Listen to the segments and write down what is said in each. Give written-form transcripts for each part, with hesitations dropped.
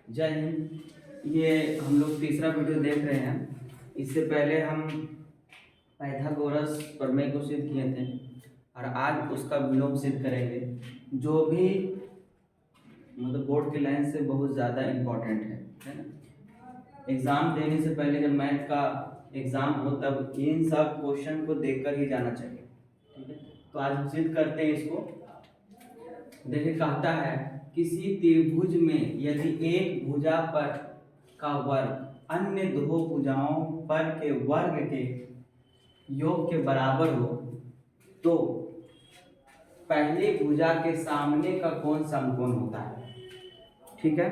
जय हिंद। ये हम लोग तीसरा वीडियो देख रहे हैं। इससे पहले हम पाइथागोरस प्रमेय को सिद्ध किए थे और आज उसका विलोम सिद्ध करेंगे, जो भी मतलब बोर्ड की लाइन से बहुत ज़्यादा इम्पोर्टेंट है ना। एग्ज़ाम देने से पहले जब मैथ का एग्ज़ाम हो तब इन सब क्वेश्चन को देखकर ही जाना चाहिए, ठीक है। तो आज हम सिद्ध करते हैं इसको। देखिए, कहता है किसी त्रिभुज में यदि एक भुजा पर का वर्ग अन्य दो भुजाओं पर के वर्ग के योग के बराबर हो तो पहली भुजा के सामने का कोण समकोण होता है, ठीक है।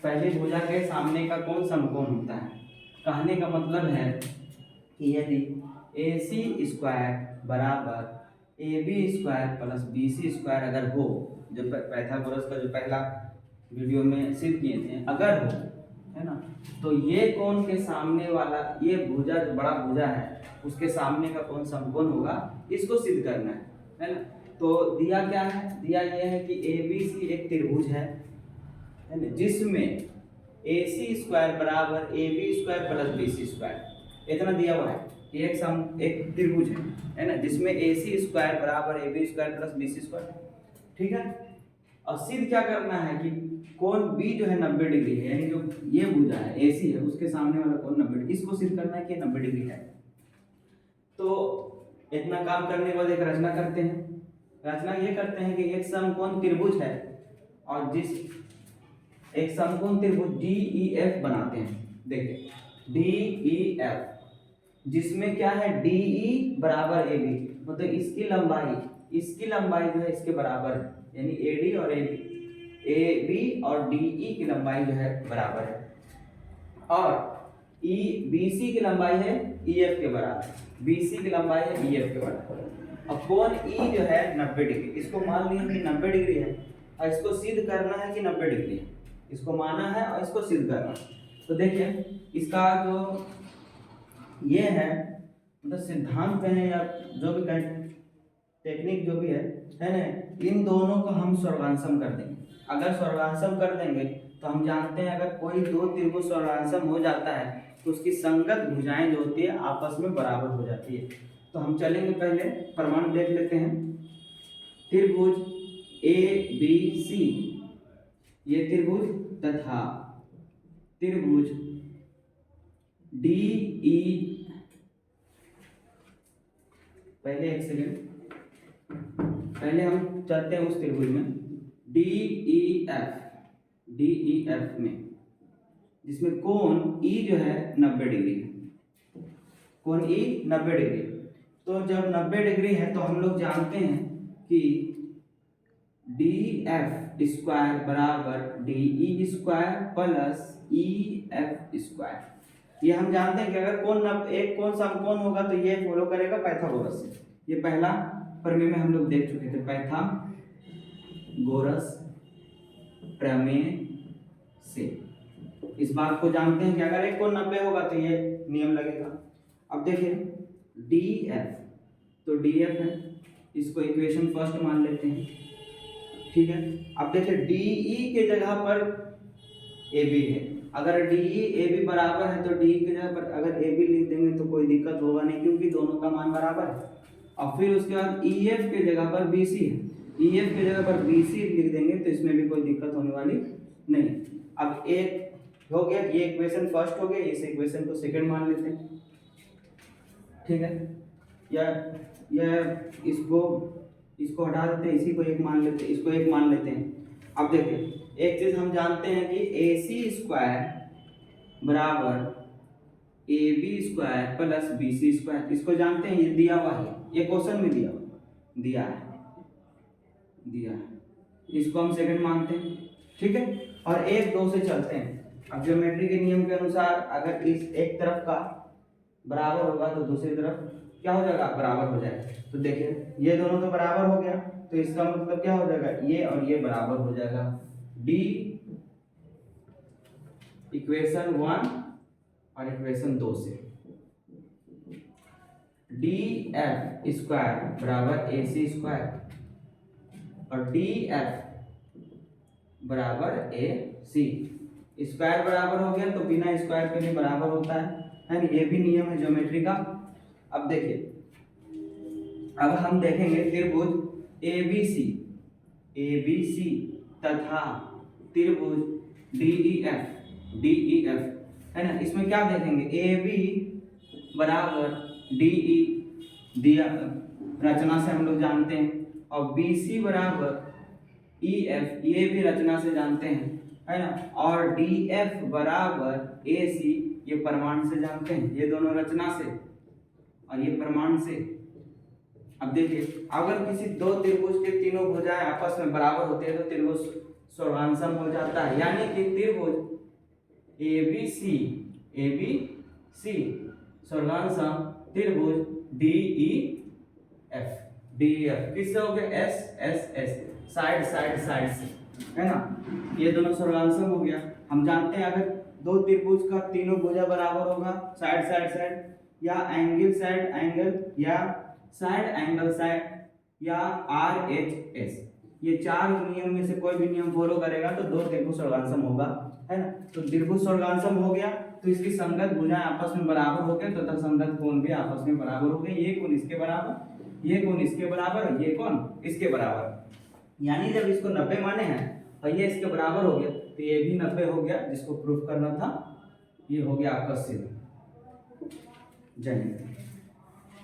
पहली भुजा के सामने का कोण समकोण होता है। कहने का मतलब है कि यदि AC स्क्वायर बराबर AB square plus BC square अगर हो, जो पाइथागोरस का जो पहला वीडियो में सिद्ध किए थे, अगर हो, है ना, तो ये कोण के सामने वाला ये भुजा जो बड़ा भुजा है उसके सामने का कोण समकोण होगा, इसको सिद्ध करना है ना। तो दिया क्या है? दिया ये है कि ABC एक त्रिभुज है ना, जिसमें AC स्क्वायर बराबर AB square plus BC square इतना दिया हुआ है कि एक त्रिभुज है ना, जिसमें AC स्क्वायर बराबर AB square plus BC square, ठीक है। और सिद्ध क्या करना है कि कोण B जो है 90 डिग्री है, यानी जो ये भुजा है AC है उसके सामने वाला कोण 90 डिग्री, इसको सिद्ध करना है कि 90 डिग्री है। तो इतना काम करने के बाद एक रचना करते हैं। रचना ये करते हैं कि एक समकोण त्रिभुज है और जिस एक समकोण त्रिभुज DEF बनाते हैं। देखिए DEF, जिसमें क्या है DE बराबर AB, मतलब इसकी लंबाई जो है इसके बराबर है, यानी AD और AB और DE की लंबाई जो है बराबर है। और BC की लंबाई है EF के बराबर, BC की लंबाई है EF के बराबर। अब कोण E जो है 90 डिग्री, इसको मान लिया कि 90 डिग्री है और इसको सिद्ध करना है कि 90 डिग्री है, इसको माना है और इसको सिद्ध करना है। तो देखिए, इसका जो ये है मतलब सिद्धांत कहें या जो भी कहें, टेक्निक जो भी है ना, इन दोनों को हम स्वर्गांशम कर देंगे। अगर स्वर्गांशम कर देंगे तो हम जानते हैं अगर कोई दो त्रिभुज स्वर्गांशम हो जाता है तो उसकी संगत भुजाएं जो होती है आपस में बराबर हो जाती है। तो हम चलेंगे, पहले प्रमाण देख लेते हैं। त्रिभुज ABC, ये त्रिभुज तथा त्रिभुज DE, पहले एक सेकेंड, पहले हम चलते हैं उस त्रिभुज में DEF में, जिसमें कोण E जो है 90 डिग्री है, कोण E 90 डिग्री है। तो जब 90 डिग्री है तो हम लोग जानते हैं कि DF स्क्वायर बराबर DE square plus EF square. ये हम जानते हैं कि अगर एक कोण समकोण होगा तो ये फॉलो करेगा पाइथागोरस से। ये पहला प्रमेय में हम लोग देख चुके थे, पाइथागोरस प्रमेय से इस बात को जानते हैं कि अगर एक कोण 90 होगा तो ये नियम लगेगा। अब देखिए DF, तो DF है, इसको इक्वेशन फर्स्ट मान लेते हैं, ठीक है। अब देखिए DE के जगह पर AB है, अगर DE AB बराबर है तो DE की जगह पर अगर AB लिख देंगे तो कोई दिक्कत होगा नहीं, क्योंकि दोनों का मान बराबर है। और फिर उसके बाद EF के जगह पर BC है, EF की जगह पर BC लिख देंगे तो इसमें भी कोई दिक्कत होने वाली नहीं। अब एक हो गया, ये इक्वेशन फर्स्ट हो गया, इस इक्वेशन को सेकंड मान लेते हैं, ठीक है। या इसको हटा देते हैं, इसी को एक मान लेते हैं, इसको एक मान लेते हैं। अब देखिए एक चीज हम जानते हैं कि AC स्क्वायर बराबर AB square plus BC square, इसको जानते हैं, ये दिया हुआ है, ये क्वेश्चन में दिया है, इसको हम सेकंड मानते हैं, ठीक है। और एक दो से चलते हैं। अब ज्योमेट्री के नियम के अनुसार अगर इस एक तरफ का बराबर होगा तो दूसरी तरफ क्या हो जाएगा? बराबर हो जाएगा। तो देखिए ये दोनों तो बराबर हो गया, तो इसका मतलब क्या हो जाएगा? ये और ये बराबर हो जाएगा। D इक्वेशन 1 और इक्वेशन 2 से DF स्क्वायर बराबर AC स्क्वायर और DF बराबर AC, स्क्वायर बराबर हो गया तो बिना स्क्वायर के भी बराबर होता है ना, ये भी नियम है ज्योमेट्री का। अब देखिए, अब हम देखेंगे त्रिभुज ABC तथा त्रिभुज DEF है ना। इसमें क्या देखेंगे, AB बराबर DE दिया रचना से हम लोग जानते हैं, और BC बराबर EF ये भी रचना से जानते हैं है ना, और DF बराबर AC ये प्रमाण से जानते हैं, ये दोनों रचना से और ये प्रमाण से। अब देखिए, अगर किसी दो त्रिभुज के तीनों भुजाएं आपस में बराबर होती है तो त्रिभुज सर्वांसम हो जाता है, यानी कि त्रिभुज ABC सर्वांसम त्रिभुज DEF किससे हो गया, S साइड से है ना, ये दोनों सर्वांसम हो गया। हम जानते हैं अगर दो त्रिभुज का तीनों भुजा बराबर होगा, साइड या एंगल या साइड या RHS, ये चार नियम में से कोई भी नियम फॉलो करेगा तो दो त्रिभुज सर्वांसम होगा है ना। तो त्रिभुज सर्वांसम हो गया तो इसकी संगत भुजाएं आपस में बराबर हो गए तथा संगत कोण भी आपस में बराबर हो गए, ये कोण इसके बराबर, ये कोण इसके बराबर, ये कोण इसके बराबर। यानी जब इसको 90 माने हैं और ये इसके बराबर हो गया तो ये भी 90 हो गया, जिसको प्रूफ करना था। ये हो गया आपका सिद्ध। जय हिंद।